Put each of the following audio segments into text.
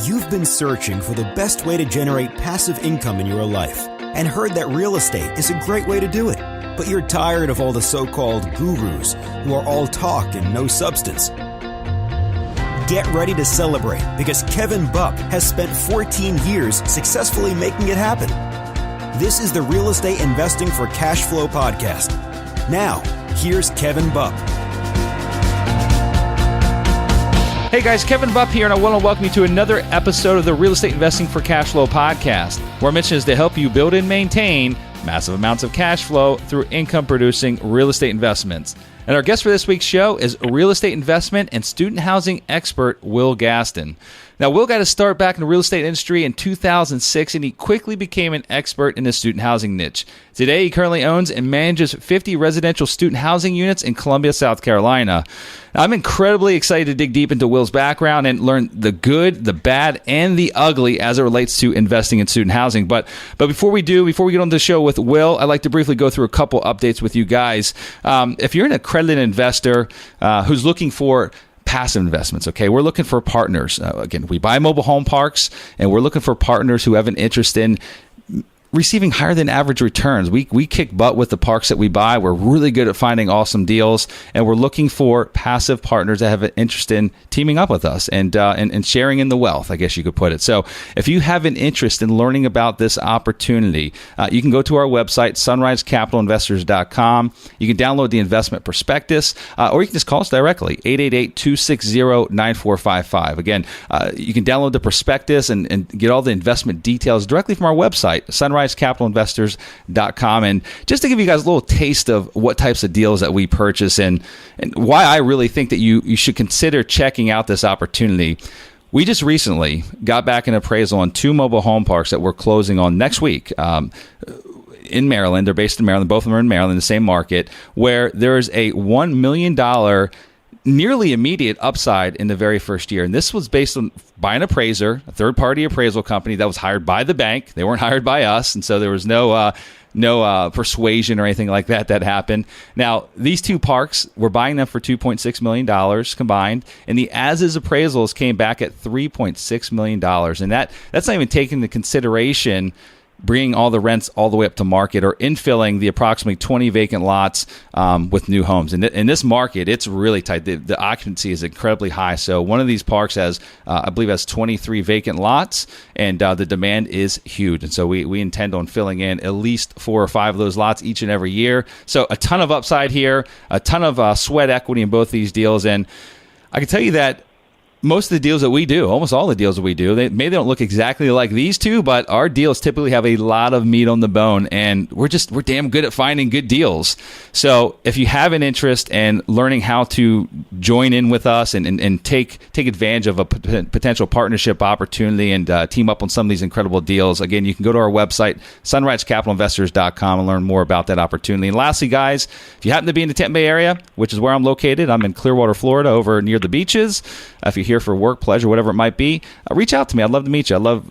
You've been searching for the best way to generate passive income in your life and heard that real estate is a great way to do it. But you're tired of all the so-called gurus who are all talk and no substance. Get ready to celebrate because Kevin Buck has spent 14 years successfully making it happen. This is the Real Estate Investing for Cash Flow podcast. Now, here's Kevin Buck. Hey guys, Kevin Buck here, and I want to welcome you to another episode of the Real Estate Investing for Cash Flow podcast, where our mission is to help you build and maintain massive amounts of cash flow through income-producing real estate investments. And our guest for this week's show is real estate investment and student housing expert Will Gaston. Now, Will got his start back in the real estate industry in 2006, and he quickly became an expert in the student housing niche. Today, he currently owns and manages 50 residential student housing units in Columbia, South Carolina. Now, I'm incredibly excited to dig deep into Will's background and learn the good, the bad, and the ugly as it relates to investing in student housing. But before we get on the show with Will, I'd like to briefly go through a couple updates with you guys. If you're an accredited investor who's looking for passive investments, okay? We're looking for partners. Again, we buy mobile home parks, and we're looking for partners who have an interest in receiving higher than average returns. We kick butt with the parks that we buy. We're really good at finding awesome deals, and we're looking for passive partners that have an interest in teaming up with us and sharing in the wealth, I guess you could put it. So if you have an interest in learning about this opportunity, you can go to our website, sunrisecapitalinvestors.com. You can download the investment prospectus, or you can just call us directly, 888-260-9455. Again, you can download the prospectus and get all the investment details directly from our website, sunrisecapitalinvestors.com. And just to give you guys a little taste of what types of deals that we purchase and why I really think that you should consider checking out this opportunity. We just recently got back an appraisal on 2 mobile home parks that we're closing on next week. In Maryland. They're based in Maryland. Both of them are in Maryland, the same market, where there is a $1 million nearly immediate upside in the very first year. And this was based on by an appraiser, a third-party appraisal company that was hired by the bank. They weren't hired by us, and so there was no persuasion or anything like that happened. Now, these 2 parks, we're buying them for $2.6 million combined, and the as-is appraisals came back at $3.6 million. And that's not even taking into consideration bringing all the rents all the way up to market or infilling the approximately 20 vacant lots with new homes. And in this market, it's really tight. The occupancy is incredibly high. So one of these parks has 23 vacant lots, and the demand is huge. And so we intend on filling in at least 4 or 5 of those lots each and every year. So a ton of upside here, a ton of sweat equity in both these deals. And I can tell you that most of the deals that we do, almost all the deals that we do, they don't look exactly like these 2, but our deals typically have a lot of meat on the bone, and we're damn good at finding good deals. So if you have an interest in learning how to join in with us and take advantage of a potential partnership opportunity and team up on some of these incredible deals, again, you can go to our website, sunrisecapitalinvestors.com, and learn more about that opportunity. And lastly, guys, if you happen to be in the Tampa Bay area, which is where I'm located, I'm in Clearwater, Florida, over near the beaches. If you're here for work, pleasure, whatever it might be, reach out to me. I'd love to meet you. I love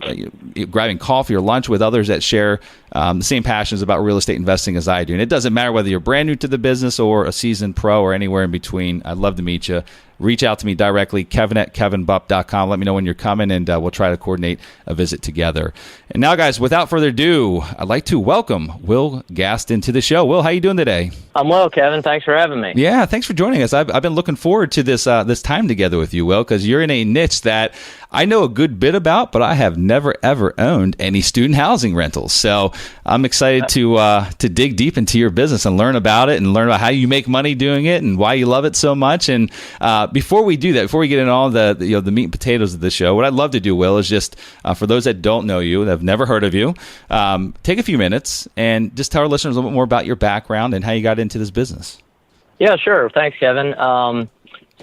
grabbing coffee or lunch with others that share the same passions about real estate investing as I do. And it doesn't matter whether you're brand new to the business or a seasoned pro or anywhere in between. I'd love to meet you. Reach out to me directly, kevin@kevinbupp.com. Let me know when you're coming, and we'll try to coordinate a visit together. And now, guys, without further ado, I'd like to welcome Will Gaston to the show. Will, how you doing today? I'm well, Kevin. Thanks for having me. Yeah, thanks for joining us. I've been looking forward to this time together with you, Will, because you're in a niche that I know a good bit about, but I have never, ever owned any student housing rentals. So I'm excited to dig deep into your business and learn about it and learn about how you make money doing it and why you love it so much. And before we do that, before we get into all the meat and potatoes of the show, what I'd love to do, Will, is just for those that don't know you, that have never heard of you, take a few minutes and just tell our listeners a little bit more about your background and how you got into this business. Yeah, sure. Thanks, Kevin.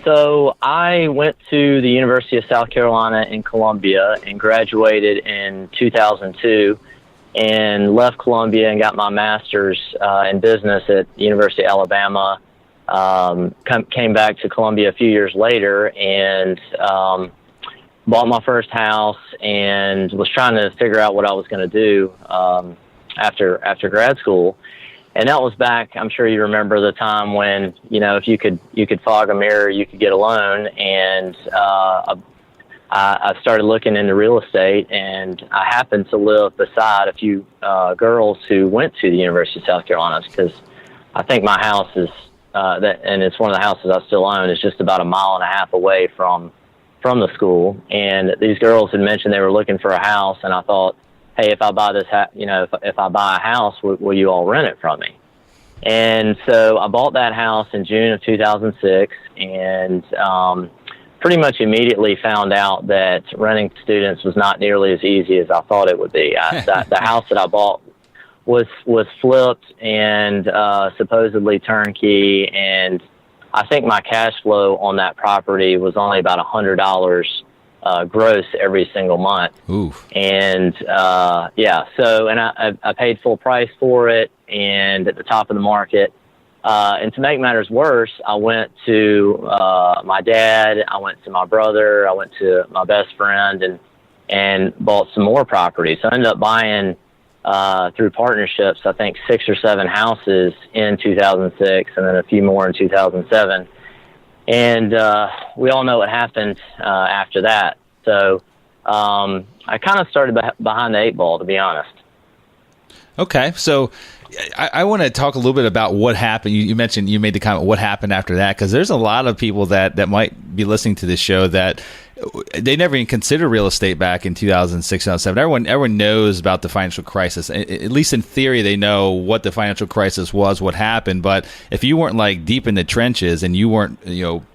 So I went to the University of South Carolina in Columbia and graduated in 2002 and left Columbia and got my master's in business at the University of Alabama. Came back to Columbia a few years later and bought my first house and was trying to figure out what I was going to do after grad school. And that was back, I'm sure you remember the time when, if you could fog a mirror, you could get a loan. And I started looking into real estate, and I happened to live beside a few girls who went to the University of South Carolina, because I think my house is, and it's one of the houses I still own, is just about a mile and a half away from the school. And these girls had mentioned they were looking for a house, and I thought, hey, if I buy this, if I buy a house, will you all rent it from me? And so I bought that house in June of 2006, and pretty much immediately found out that renting to students was not nearly as easy as I thought it would be. The house that I bought was flipped and supposedly turnkey, and I think my cash flow on that property was only about $100 gross every single month. Ooh. And and I paid full price for it, and at the top of the market. And to make matters worse, I went to my dad, I went to my brother, I went to my best friend, and bought some more properties. So I ended up buying, through partnerships, I think 6 or 7 houses in 2006, and then a few more in 2007. And we all know what happened after that. So I kind of started behind the 8 ball, to be honest. Okay, so I want to talk a little bit about what happened. You mentioned, you made the comment, what happened after that, because there's a lot of people that might be listening to this show that they never even considered real estate back in 2006, 2007. Everyone knows about the financial crisis. At least in theory, they know what the financial crisis was, what happened. But if you weren't like deep in the trenches and you weren't,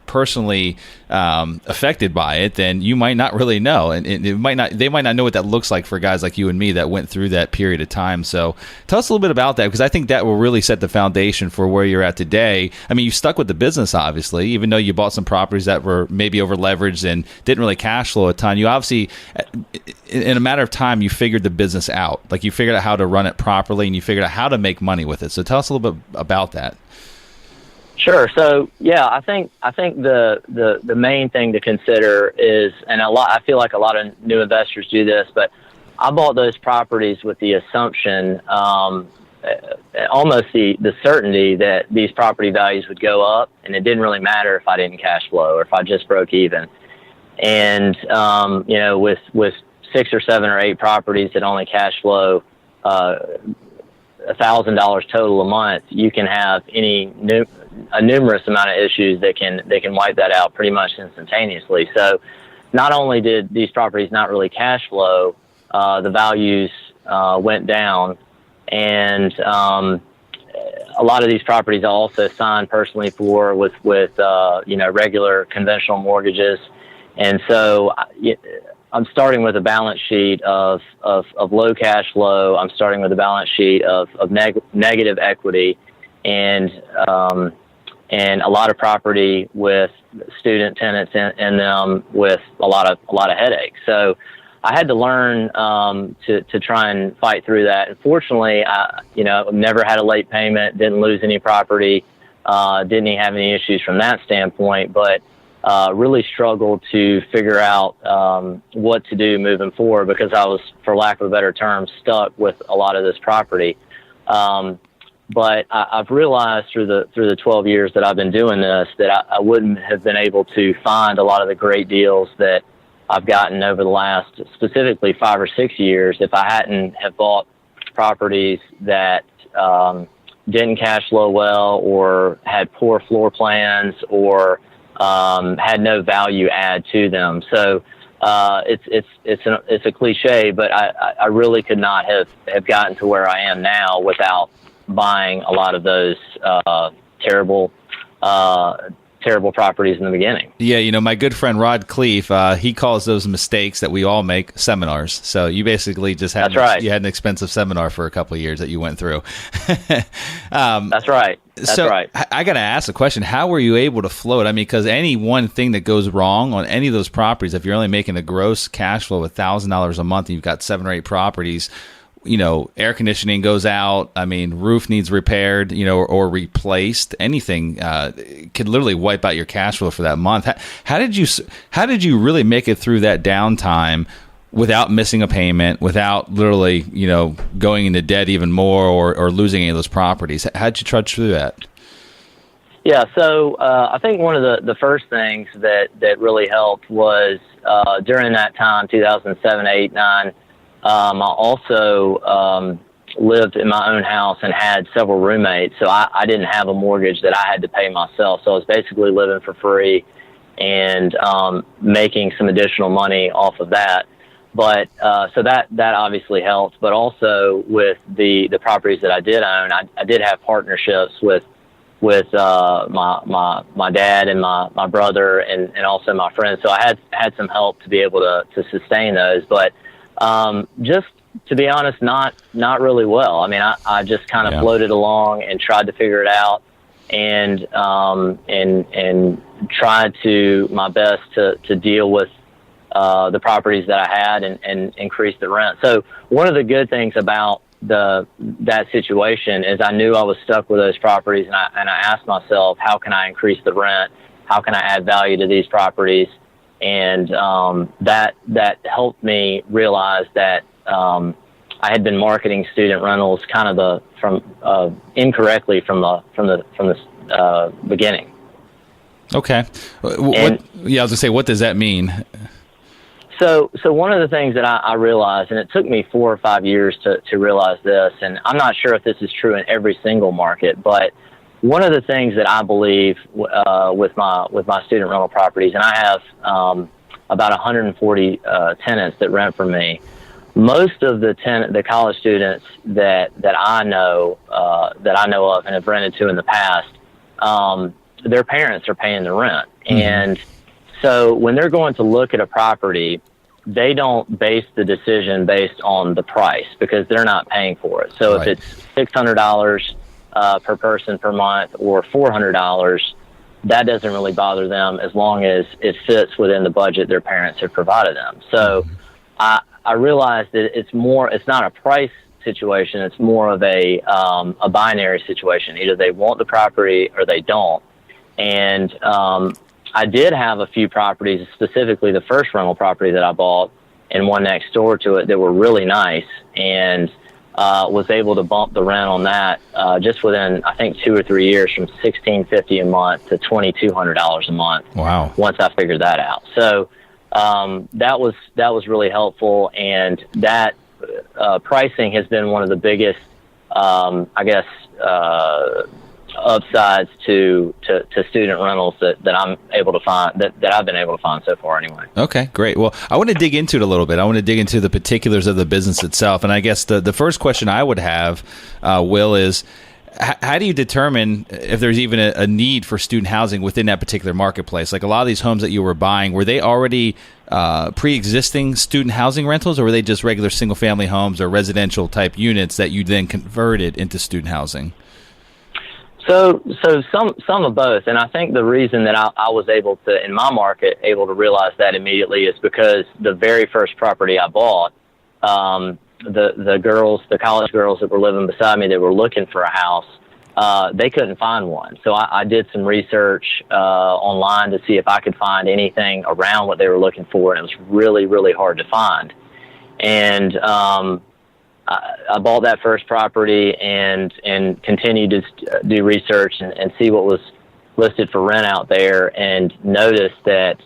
personally affected by it, then you might not really know, and they might not know what that looks like for guys like you and me that went through that period of time. So tell us a little bit about that, because I think that will really set the foundation for where you're at today. I mean, you stuck with the business, obviously, even though you bought some properties that were maybe over leveraged and didn't really cash flow a ton. You obviously, in a matter of time, you figured the business out. Like, you figured out how to run it properly, and you figured out how to make money with it. So tell us a little bit about that. Sure. So yeah, I think the main thing to consider is, and I feel like a lot of new investors do this, but I bought those properties with the assumption, almost the certainty that these property values would go up, and it didn't really matter if I didn't cash flow or if I just broke even. And with 6 or 7 or 8 properties that only cash flow $1,000 total a month, you can have a numerous amount of issues that can wipe that out pretty much instantaneously. So not only did these properties not really cash flow, the values went down, and a lot of these properties I also signed personally for with regular conventional mortgages. And so I'm starting with a balance sheet of low cash flow. I'm starting with a balance sheet of negative equity, and a lot of property with student tenants in them with a lot of headaches. So I had to learn to try and fight through that. And fortunately, I never had a late payment, didn't lose any property, didn't have any issues from that standpoint, but really struggled to figure out what to do moving forward, because I was, for lack of a better term, stuck with a lot of this property. But I've realized through the 12 years that I've been doing this that I wouldn't have been able to find a lot of the great deals that I've gotten over the last specifically 5 or 6 years if I hadn't have bought properties that didn't cash flow well, or had poor floor plans, or had no value add to them. So it's a cliche, but I really could not have gotten to where I am now without buying a lot of those terrible properties in the beginning. Yeah, my good friend Rod Cleef, he calls those mistakes that we all make seminars. So you basically just had you had an expensive seminar for a couple of years that you went through. That's right. That's right. I got to ask the question: how were you able to float? I mean, because any one thing that goes wrong on any of those properties, if you're only making a gross cash flow of $1,000 a month, and you've got 7 or 8 properties, air conditioning goes out. I mean, roof needs repaired, or replaced. Anything could literally wipe out your cash flow for that month. How did you really make it through that downtime without missing a payment, without literally, going into debt even more, or losing any of those properties? How'd you trudge through that? Yeah, so I think one of the first things that really helped was during that time, 2007, 8, 9, I also lived in my own house and had several roommates, so I didn't have a mortgage that I had to pay myself. So I was basically living for free and making some additional money off of that. But so that obviously helped. But also with the properties that I did own, I did have partnerships with my dad and my brother and also my friends. So I had some help to be able to sustain those. But just to be honest, not really well. I mean, I just kind of floated along and tried to figure it out and tried to my best to deal with the properties that I had and increase the rent. So one of the good things about that situation is I knew I was stuck with those properties, and I asked myself, how can I increase the rent? How can I add value to these properties? And that helped me realize that I had been marketing student rentals kind of incorrectly from the beginning. Okay. I was gonna say, what does that mean? So one of the things that I realized, and it took me 4 or 5 years to realize this, and I'm not sure if this is true in every single market, but one of the things that I believe with my student rental properties, and I have about 140 tenants that rent from me. Most of the college students that I know of and have rented to in the past, their parents are paying the rent, and so when they're going to look at a property, they don't base the decision based on the price because they're not paying for it. So if it's $600 per person per month or $400, that doesn't really bother them as long as it fits within the budget their parents have provided them. So I realized that it's not a price situation. It's more of a binary situation. Either they want the property or they don't. And I did have a few properties, specifically the first rental property that I bought and one next door to it that were really nice, and was able to bump the rent on that just within, I think, 2 or 3 years from $1,650 a month to $2,200 a month. Wow! Once I figured that out, so that was really helpful, and that pricing has been one of the biggest, I guess, upsides to student rentals that I'm able to find that I've been able to find so far anyway. Okay, great. Well, I want to dig into it a little bit. I want to dig into the particulars of the business itself. And I guess the first question I would have, Will, is how do you determine if there's even a need for student housing within that particular marketplace? Like a lot of these homes that you were buying, were they already pre-existing student housing rentals, or were they just regular single-family homes or residential type units that you then converted into student housing? So some of both, and I think the reason that I was able to, in my market, able to realize that immediately is because the very first property I bought, the college girls that were living beside me that were looking for a house, they couldn't find one. So I did some research online to see if I could find anything around what they were looking for, and it was really, really hard to find. And I bought that first property and continued to do research and see what was listed for rent out there, and noticed that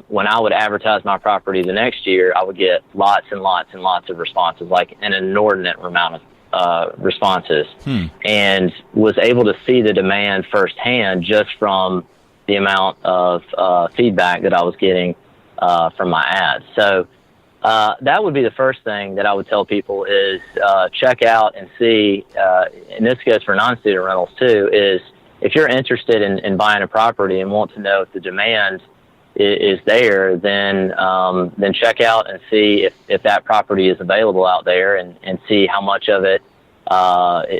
when I would advertise my property the next year, I would get lots and lots and lots of responses, like an inordinate amount of responses, and was able to see the demand firsthand just from the amount of feedback that I was getting from my ads. So that would be the first thing that I would tell people is check out and see, and this goes for non-student rentals too, is if you're interested in buying a property and want to know if the demand is there, then check out and see if that property is available out there, and see how much of it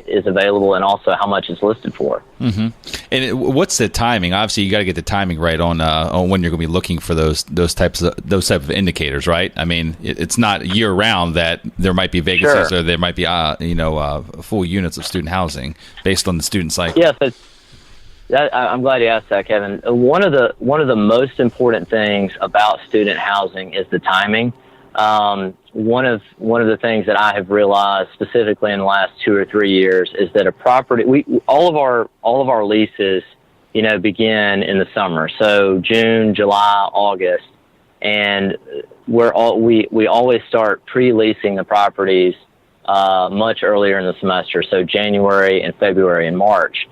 is available and also how much is listed for. Mm-hmm. And what's the timing? Obviously, you got to get the timing right on when you're going to be looking for those type of indicators, right? I mean, it's not year round that there might be vacancies or there might be full units of student housing based on the student cycle. Yes, I'm glad you asked that, Kevin. One of the most important things about student housing is the timing. One of the things that I have realized specifically in the last 2 or 3 years is that a property, all of our leases begin in the summer. So June, July, August, and we always start pre-leasing the properties much earlier in the semester. So January and February and March.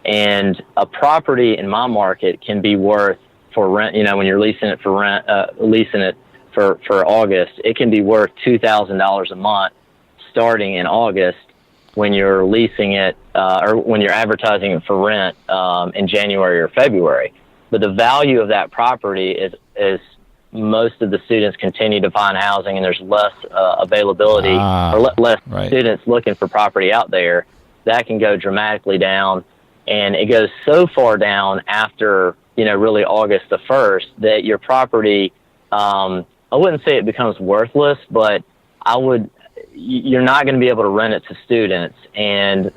And a property in my market can be worth for rent, when you're leasing it for rent, leasing it for August, it can be worth $2,000 a month starting in August when you're leasing it or when you're advertising it for rent in January or February. But the value of that property is most of the students continue to find housing, and there's less availability or less students looking for property out there. That can go dramatically down, and it goes so far down after really August the 1st that your property, I wouldn't say it becomes worthless, but you're not going to be able to rent it to students. And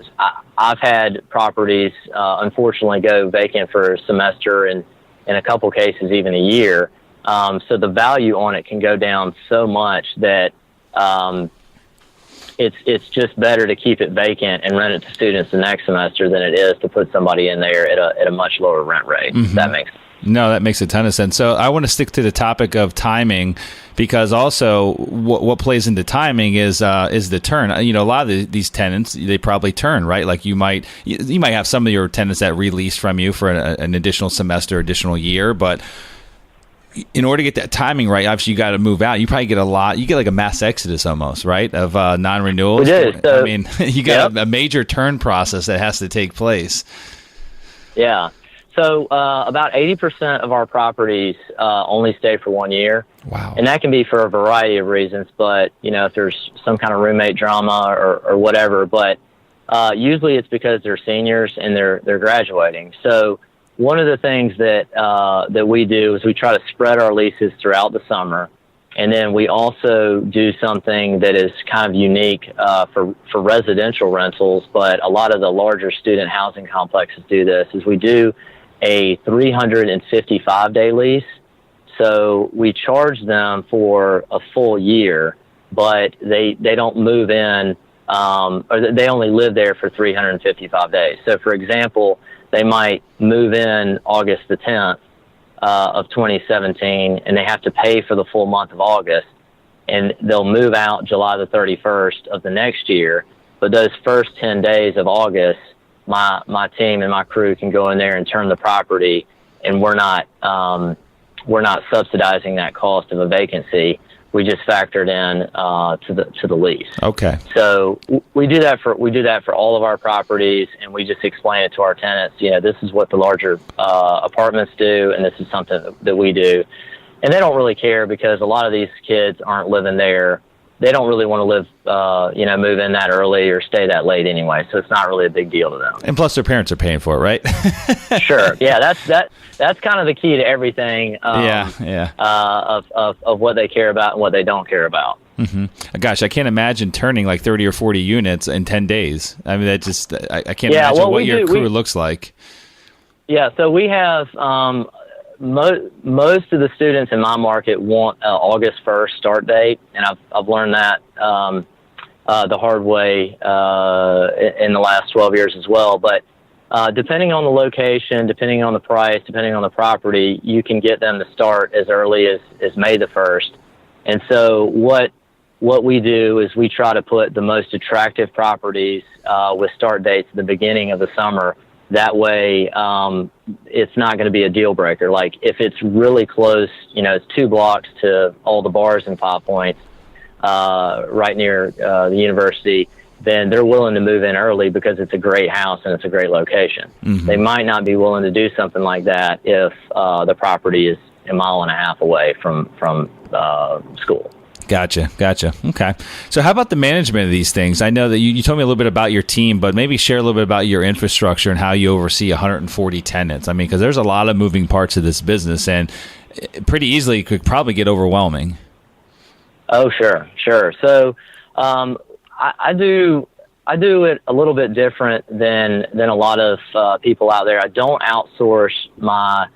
I've had properties, unfortunately, go vacant for a semester and in a couple cases even a year. So the value on it can go down so much that it's just better to keep it vacant and rent it to students the next semester than it is to put somebody in there at a much lower rent rate. Mm-hmm. That makes sense. No, that makes a ton of sense. So I want to stick to the topic of timing, because also what plays into timing is the turn. A lot of these tenants, they probably turn, right? Like you might have some of your tenants that release from you for an additional semester, additional year, but in order to get that timing right, obviously you got to move out. You probably get you get like a mass exodus almost, right, of non-renewals. So, you got a major turn process that has to take place. Yeah. So about 80% of our properties only stay for 1 year. Wow. And that can be for a variety of reasons, but, if there's some kind of roommate drama or whatever, but usually it's because they're seniors and they're graduating. So one of the things that we do is we try to spread our leases throughout the summer. And then we also do something that is kind of unique for residential rentals, but a lot of the larger student housing complexes do this, is we do a 355-day lease. So we charge them for a full year, but they don't move in, or they only live there for 355 days. So, for example, they might move in August the 10th of 2017, and they have to pay for the full month of August, and they'll move out July the 31st of the next year. But those first 10 days of August, my team and my crew can go in there and turn the property, and we're not subsidizing that cost of a vacancy. We just factored in to the lease. Okay. So we do that for all of our properties, and we just explain it to our tenants. This is what the larger apartments do, and this is something that we do. And they don't really care, because a lot of these kids aren't living there. They don't really want to live, move in that early or stay that late anyway. So it's not really a big deal to them. And plus, their parents are paying for it, right? Sure. Yeah, that's kind of the key to everything. Of what they care about and what they don't care about. Mm-hmm. Gosh, I can't imagine turning like 30 or 40 units in 10 days. I mean, I can't imagine what your crew looks like. Yeah, so we have most of the students in my market want August 1st start date, and I've learned that the hard way in the last 12 years as well. But depending on the location, depending on the price, depending on the property, you can get them to start as early as May the 1st. And so what we do is we try to put the most attractive properties with start dates at the beginning of the summer. That way, it's not going to be a deal breaker. Like if it's really close, it's 2 blocks to all the bars in 5 Points, right near the university, then they're willing to move in early because it's a great house and it's a great location. Mm-hmm. They might not be willing to do something like that if the property is a mile and a half away from school. Gotcha. Okay. So how about the management of these things? I know that you told me a little bit about your team, but maybe share a little bit about your infrastructure and how you oversee 140 tenants. I mean, because there's a lot of moving parts of this business, and pretty easily could probably get overwhelming. Oh, sure. So I do it a little bit different than a lot of people out there. I don't outsource my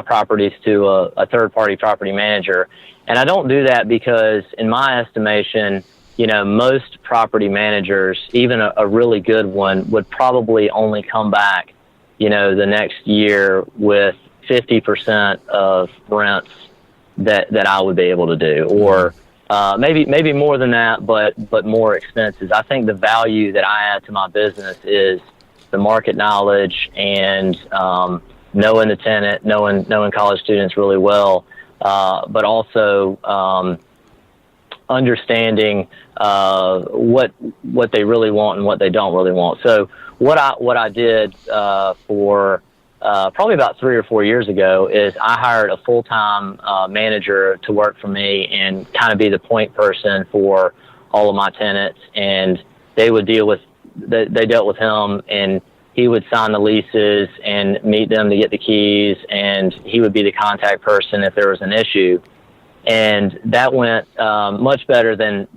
properties to a third-party property manager. And I don't do that because, in my estimation, most property managers, even a really good one, would probably only come back, the next year with 50% of rents that I would be able to do, or maybe more than that, but more expenses. I think the value that I add to my business is the market knowledge and knowing the tenant, knowing college students really well, but also understanding what they really want and what they don't really want. So what I did for probably about 3 or 4 years ago is I hired a full-time manager to work for me and kind of be the point person for all of my tenants, and they dealt with him, and he would sign the leases and meet them to get the keys, and he would be the contact person if there was an issue. And that went much better than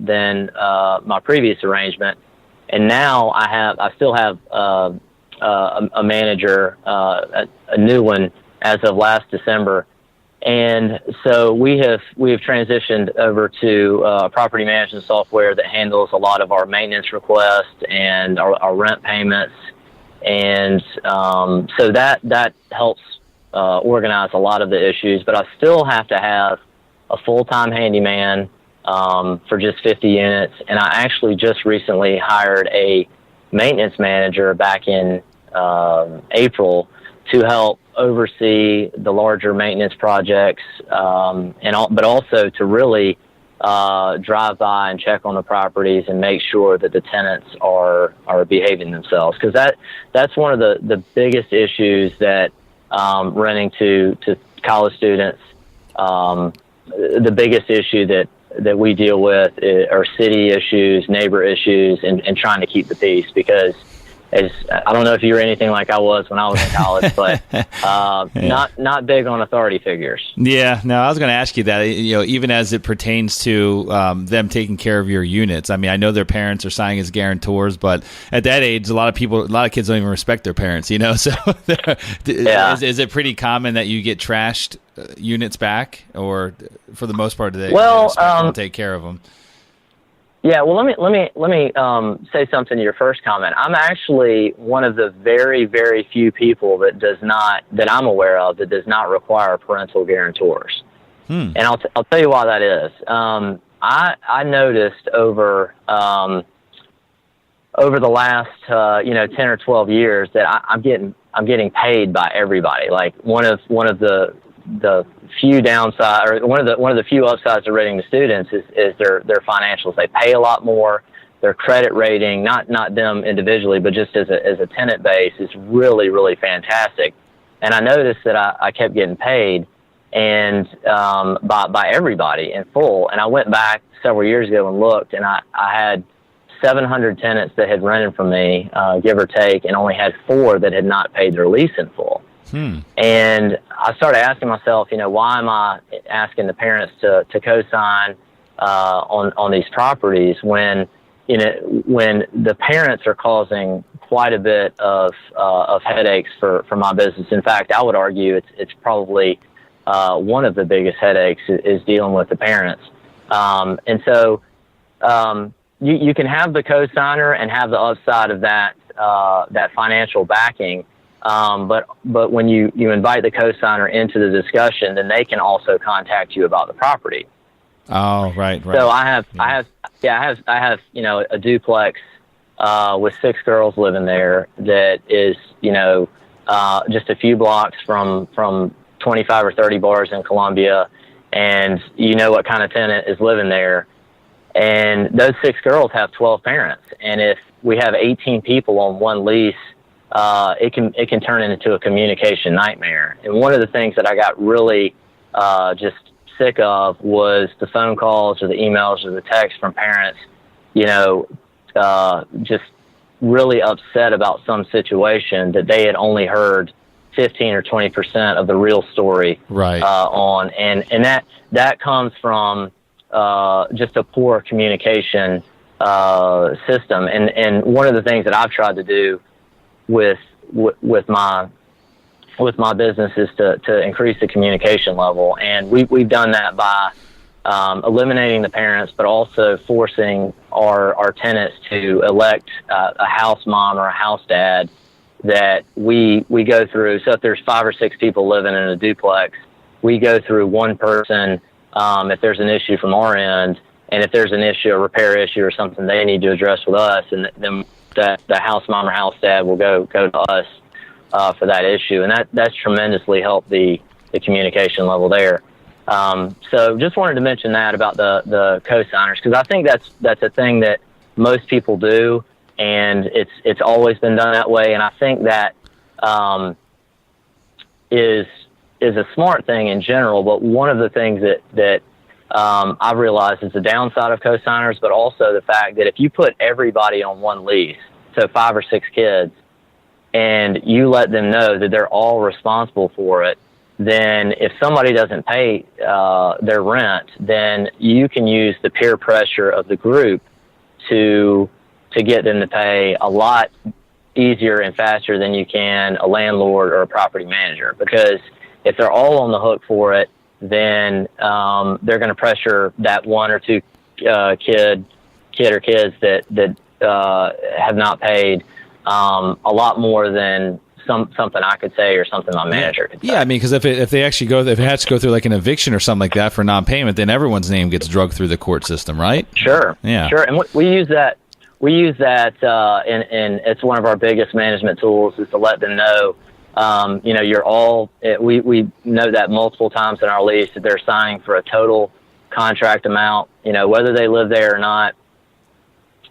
my previous arrangement. And now I still have a manager, a new one, as of last December. And so we have transitioned over to property management software that handles a lot of our maintenance requests and our rent payments. And so that helps organize a lot of the issues. But I still have to have a full-time handyman for just 50 units. And I actually just recently hired a maintenance manager back in April to help oversee the larger maintenance projects, but also to really drive by and check on the properties and make sure that the tenants are behaving themselves. Because that's one of the biggest issues that renting to college students. The biggest issue that we deal with are city issues, neighbor issues, and trying to keep the peace. Because I don't know if you were anything like I was when I was in college, but not big on authority figures. Yeah, no, I was going to ask you that. Even as it pertains to them taking care of your units. I mean, I know their parents are signing as guarantors, but at that age, a lot of kids don't even respect their parents. So, is it pretty common that you get trashed units back, or for the most part, they take care of them? Yeah, well, let me say something to your first comment. I'm actually one of the very, very few people that I'm aware of that does not require parental guarantors. And I'll tell you why that is. I noticed over the last 10 or 12 years that I'm getting paid by everybody. Like one of the few downside, or one of the few upsides of renting to students is their financials. They pay a lot more. Their credit rating, not them individually, but just as a tenant base, is really, really fantastic. And I noticed that I kept getting paid and by everybody in full. And I went back several years ago and looked, and I had 700 tenants that had rented from me, give or take, and only had 4 that had not paid their lease in full. And I started asking myself, why am I asking the parents to co-sign on these properties when the parents are causing quite a bit of headaches for my business. In fact, I would argue it's probably one of the biggest headaches is dealing with the parents. And so you can have the co-signer and have the upside of that financial backing. But when you invite the co-signer into the discussion, then they can also contact you about the property. Oh, right. So I have a duplex with 6 girls living there that is just a few blocks from 25 or 30 bars in Columbia, and what kind of tenant is living there. And those 6 girls have 12 parents, and if we have 18 people on one lease, it can turn into a communication nightmare. And one of the things that I got really just sick of was the phone calls or the emails or the texts from parents, just really upset about some situation that they had only heard 15 or 20% of the real story on. And that comes from just a poor communication system. And one of the things that I've tried to do with my business is to increase the communication level, and we've done that by eliminating the parents, but also forcing our tenants to elect a house mom or a house dad that we go through. So if there's 5 or 6 people living in a duplex, we go through one person if there's an issue from our end, and if there's an issue, a repair issue or something they need to address with us, and then the house mom or house dad will go to us for that issue, and that's tremendously helped the communication level there. So just wanted to mention that about the co-signers, because I think that's a thing that most people do, and it's always been done that way, and I think that is a smart thing in general. But one of the things that I've realized is the downside of co-signers, but also the fact that if you put everybody on one lease, so 5 or 6 kids, and you let them know that they're all responsible for it, then if somebody doesn't pay their rent, then you can use the peer pressure of the group to get them to pay a lot easier and faster than you can a landlord or a property manager. Because if they're all on the hook for it, then they're going to pressure that 1 or 2 kid or kids that have not paid a lot more than something I could say or something my manager could say. Yeah, I mean, because if it has to go through like an eviction or something like that for non-payment, then everyone's name gets drugged through the court system, right? Sure. Yeah. Sure. And we use that. We use that, and it's one of our biggest management tools, is to let them know, you're all. We know that multiple times in our lease that they're signing for a total contract amount. Whether they live there or not.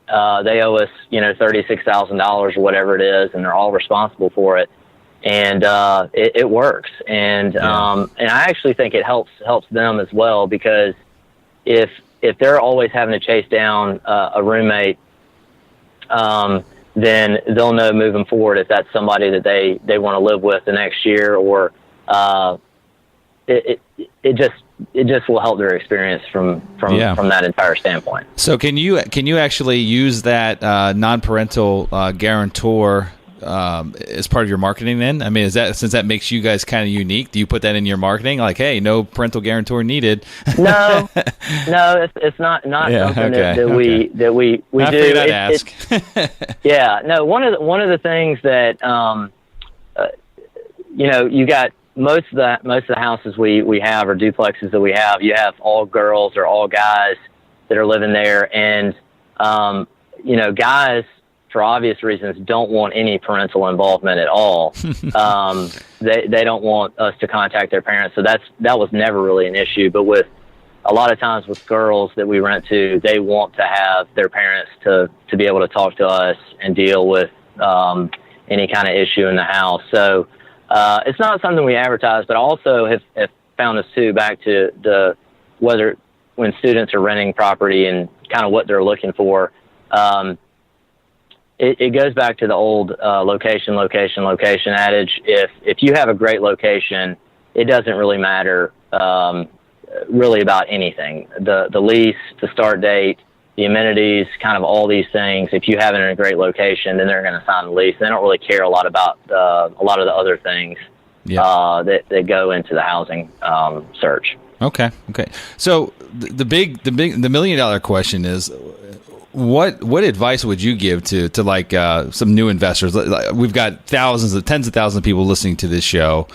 They owe us, $36,000 or whatever it is, and they're all responsible for it. And it works. And and I actually think it helps them as well, because if they're always having to chase down a roommate, then they'll know moving forward if that's somebody that they want to live with the next year, or it just will help their experience from that entire standpoint. So can you actually use that non-parental guarantor as part of your marketing then? I mean, since that makes you guys kind of unique, do you put that in your marketing? Like, hey, no parental guarantor needed. No, it's not something that we I do. figured I'd ask. Yeah, no. One of the things that you got. Most of the houses we have, or duplexes that we have, you have all girls or all guys that are living there, and guys, for obvious reasons, don't want any parental involvement at all. They don't want us to contact their parents, so that was never really an issue. But with a lot of times with girls that we rent to, they want to have their parents to be able to talk to us and deal with any kind of issue in the house. So. It's not something we advertise, but also have found this too, back to whether when students are renting property and kind of what they're looking for. It goes back to the old location adage. If you have a great location, it doesn't really matter really about anything. The lease, the start date, the amenities, kind of all these things. If you have it in a great location, then they're going to sign the lease. They don't really care a lot about a lot of the other things that go into the housing search. Okay. So the $1 million question is, what advice would you give to like some new investors? We've got tens of thousands of people listening to this show.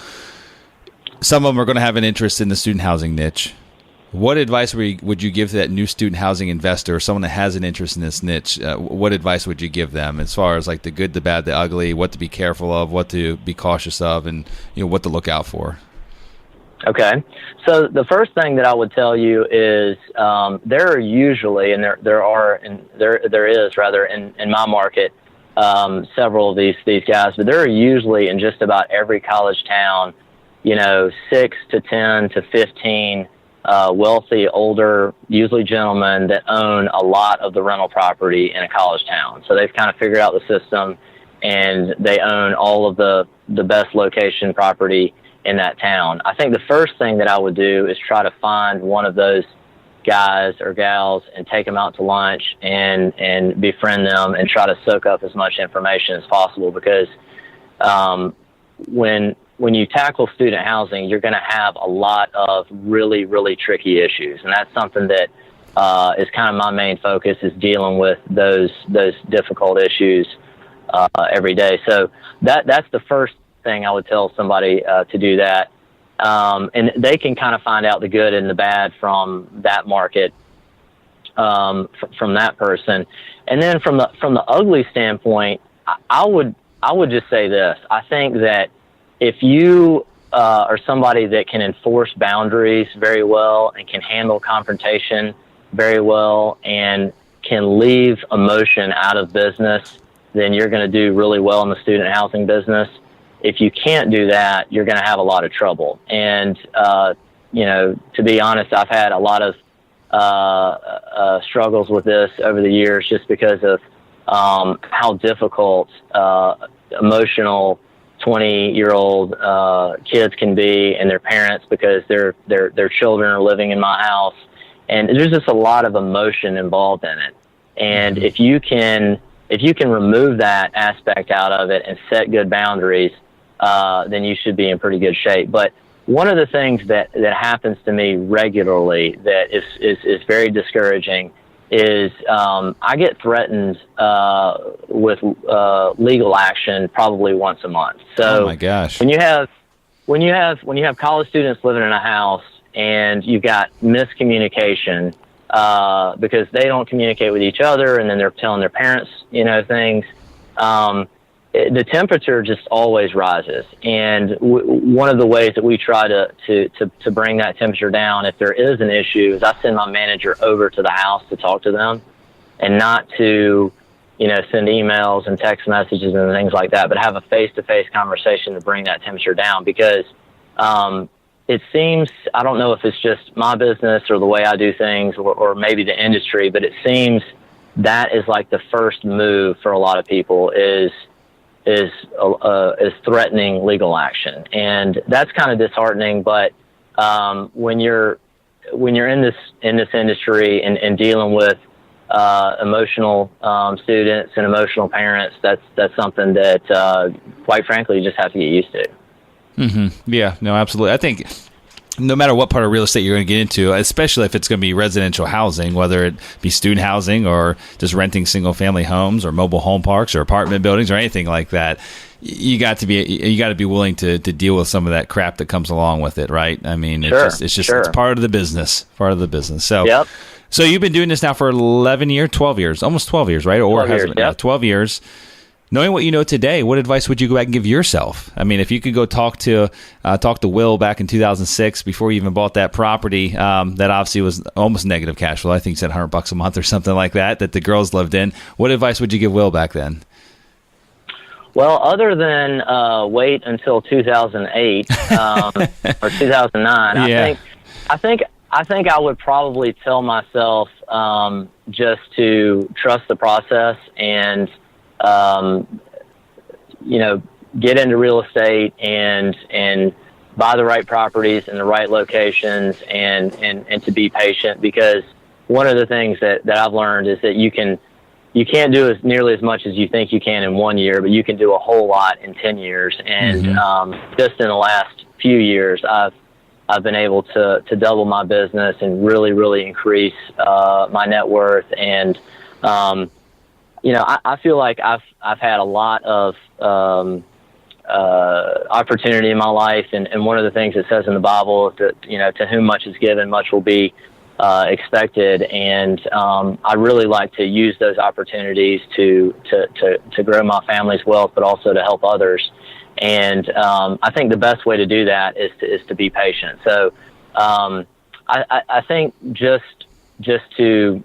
Some of them are going to have an interest in the student housing niche. What advice would you give to that new student housing investor, or someone that has an interest in this niche? What advice would you give them as far as like the good, the bad, the ugly, what to be careful of, what to be cautious of, and what to look out for? Okay. So the first thing that I would tell you is there are usually, and there is in my market, several of these guys, but there are usually in just about every college town, 6 to 10 to 15 wealthy, older, usually gentlemen that own a lot of the rental property in a college town. So they've kind of figured out the system, and they own all of the best location property in that town. I think the first thing that I would do is try to find one of those guys or gals and take them out to lunch and befriend them and try to soak up as much information as possible, because when you tackle student housing, you're going to have a lot of really, really tricky issues. And that's something that is kind of my main focus, is dealing with those difficult issues every day. So that's the first thing I would tell somebody to do that. And they can kind of find out the good and the bad from that market, from that person. And then from the ugly standpoint, I would just say this. I think that if you are somebody that can enforce boundaries very well and can handle confrontation very well and can leave emotion out of business, then you're going to do really well in the student housing business. If you can't do that, you're going to have a lot of trouble. And, to be honest, I've had a lot of struggles with this over the years just because of how difficult emotional 20-year-old kids can be and their parents, because their children are living in my house. And there's just a lot of emotion involved in it. And if you can remove that aspect out of it and set good boundaries, then you should be in pretty good shape. But one of the things that happens to me regularly that is very discouraging is I get threatened with legal action probably once a month. So oh my gosh. when you have college students living in a house and you've got miscommunication because they don't communicate with each other, and then they're telling their parents, things. The temperature just always rises, and one of the ways that we try to bring that temperature down, if there is an issue, is I send my manager over to the house to talk to them, and not to send emails and text messages and things like that, but have a face-to-face conversation to bring that temperature down. Because it seems, I don't know if it's just my business or the way I do things, or maybe the industry, but it seems that is like the first move for a lot of people is threatening legal action. And that's kind of disheartening. But when you're in this industry and dealing with emotional students and emotional parents, that's something that quite frankly you just have to get used to. Mm-hmm. Yeah, no, absolutely. I think no matter what part of real estate you're going to get into, especially if it's going to be residential housing, whether it be student housing or just renting single family homes or mobile home parks or apartment buildings or anything like that, you got to be willing to deal with some of that crap that comes along with it, right? I mean, it's part of the business, So, yep. So you've been doing this now for 12 years, almost 12 years, right? Or 12 years, yep. 12 years. Knowing what you know today, what advice would you go back and give yourself? I mean, if you could go talk to Will back in 2006 before you even bought that property, that obviously was almost negative cash flow. I think you said $100 a month or something like that the girls lived in. What advice would you give Will back then? Well, other than wait until 2008 or 2009, yeah. I think I would probably tell myself just to trust the process and get into real estate and buy the right properties in the right locations and to be patient, because one of the things that I've learned is that you can't do nearly as much as you think you can in 1 year, but you can do a whole lot in 10 years. And just in the last few years, I've been able to double my business and really, really increase my net worth. And I feel like I've had a lot of opportunity in my life, and one of the things it says in the Bible is that to whom much is given, much will be expected. And I really like to use those opportunities to grow my family's wealth, but also to help others. And I think the best way to do that is to be patient. So I think just to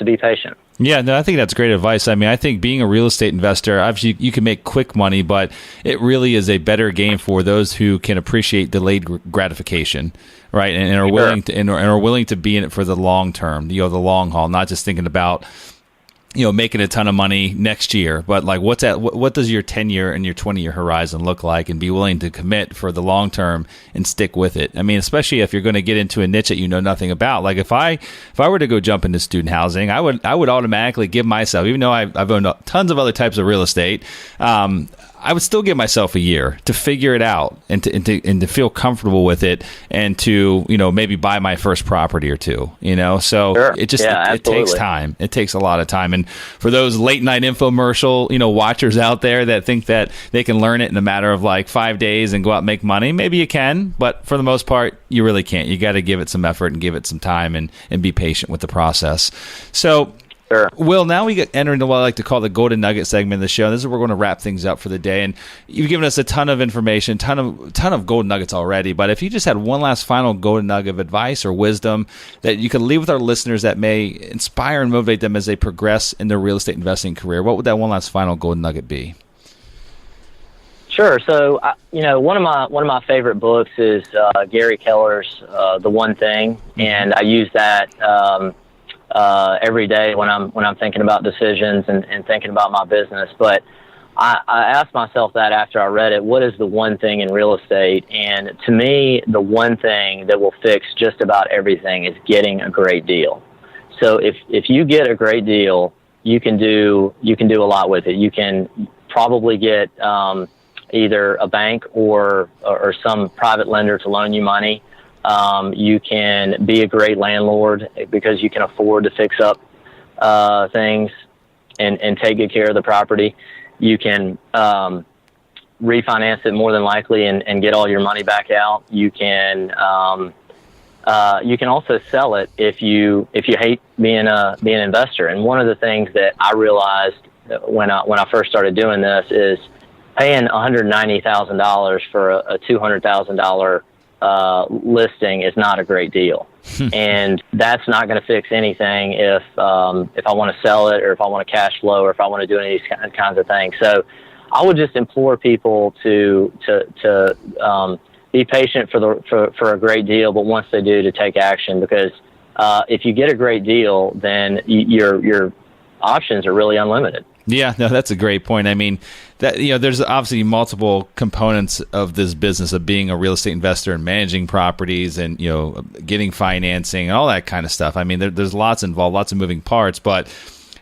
be patient. Yeah, no, I think that's great advice. I mean, I think being a real estate investor, obviously you can make quick money, but it really is a better game for those who can appreciate delayed gratification, right? And are willing to and are willing to be in it for the long term, the long haul, not just thinking about making a ton of money next year, but like what does your 10-year and your 20-year horizon look like, and be willing to commit for the long term and stick with it. I mean, especially if you're going to get into a niche that you know nothing about. Like if I were to go jump into student housing, I would automatically give myself, even though I've owned tons of other types of real estate, I would still give myself a year to figure it out and to feel comfortable with it, and to, maybe buy my first property or two, so Sure. it just, Yeah, it takes time. It takes a lot of time. And for those late night infomercial, watchers out there that think that they can learn it in a matter of like 5 days and go out and make money, maybe you can, but for the most part, you really can't. You got to give it some effort and give it some time and be patient with the process. So, Sure. Will, now we get entered into what I like to call the golden nugget segment of the show. This is where we're going to wrap things up for the day. And you've given us a ton of information, ton of golden nuggets already. But if you just had one last final golden nugget of advice or wisdom that you could leave with our listeners that may inspire and motivate them as they progress in their real estate investing career, what would that one last final golden nugget be? Sure. So, one of my favorite books is Gary Keller's The One Thing, and I use that every day when I'm thinking about decisions and thinking about my business. But I asked myself that after I read it, what is the one thing in real estate? And to me, the one thing that will fix just about everything is getting a great deal. So if you get a great deal, you can do a lot with it. You can probably get either a bank or some private lender to loan you money. You can be a great landlord because you can afford to fix up things and take good care of the property. You can refinance it more than likely and get all your money back out. You can also sell it if you hate being an investor. And one of the things that I realized when I first started doing this is paying $190,000 for a $200,000 listing is not a great deal. And that's not going to fix anything if I want to sell it, or if I want to cash flow, or if I want to do any of these kinds of things. So I would just implore people to be patient for a great deal, but once they do, to take action, because if you get a great deal, then your options are really unlimited. Yeah, no, that's a great point. I mean, that there's obviously multiple components of this business of being a real estate investor and managing properties and getting financing and all that kind of stuff. I mean, there's lots involved, lots of moving parts, but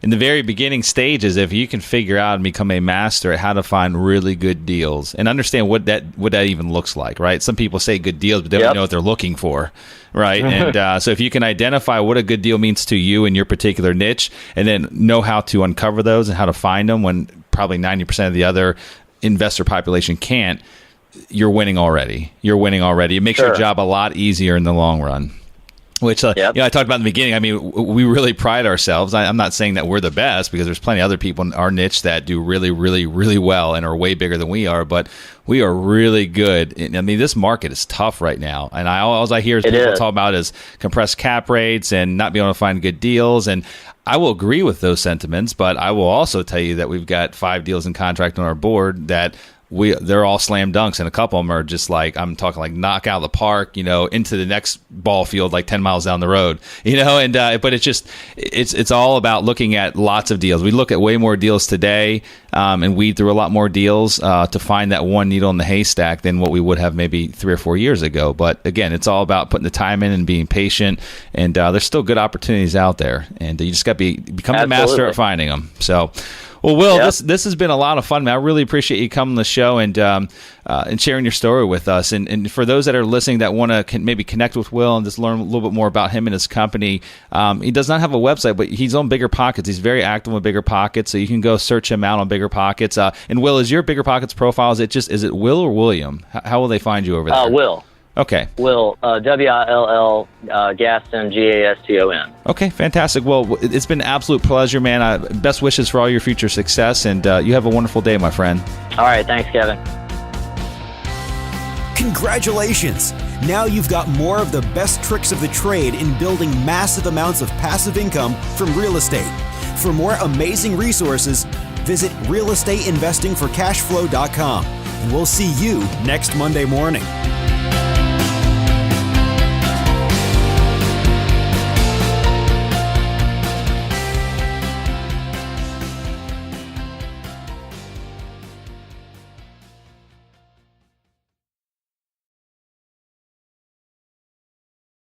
in the very beginning stages, if you can figure out and become a master at how to find really good deals and understand what that even looks like, right? Some people say good deals, but they don't know what they're looking for, right? And so if you can identify what a good deal means to you in your particular niche, and then know how to uncover those and how to find them when probably 90% of the other investor population can't, you're winning already. It makes your job a lot easier in the long run. Which, I talked about in the beginning. I mean, we really pride ourselves. I'm not saying that we're the best, because there's plenty of other people in our niche that do really, really, really well and are way bigger than we are. But we are really good. I mean, this market is tough right now. And all I hear is people talk about is compressed cap rates and not being able to find good deals. And I will agree with those sentiments, but I will also tell you that we've got 5 deals in contract on our board that they're all slam dunks, and a couple of them are just like, I'm talking like knock out of the park, into the next ball field like 10 miles down the road, and but it's all about looking at lots of deals. We look at way more deals today and weed through a lot more deals to find that one needle in the haystack than what we would have maybe 3 or 4 years ago. But again, it's all about putting the time in and being patient, and there's still good opportunities out there, and you just got to become the master at finding them. So, well, Will, this has been a lot of fun, man. I really appreciate you coming on the show and sharing your story with us. And for those that are listening that want to maybe connect with Will and just learn a little bit more about him and his company, he does not have a website, but he's on Bigger Pockets. He's very active on Bigger Pockets, so you can go search him out on Bigger Pockets. And Will, is your Bigger Pockets profile, is it Will or William? How will they find you over there? Will. Okay. Will, Will, Gaston, Gaston. Okay, fantastic. Well, it's been an absolute pleasure, man. Best wishes for all your future success, and you have a wonderful day, my friend. All right, thanks, Kevin. Congratulations! Now you've got more of the best tricks of the trade in building massive amounts of passive income from real estate. For more amazing resources, visit realestateinvestingforcashflow.com, and we'll see you next Monday morning.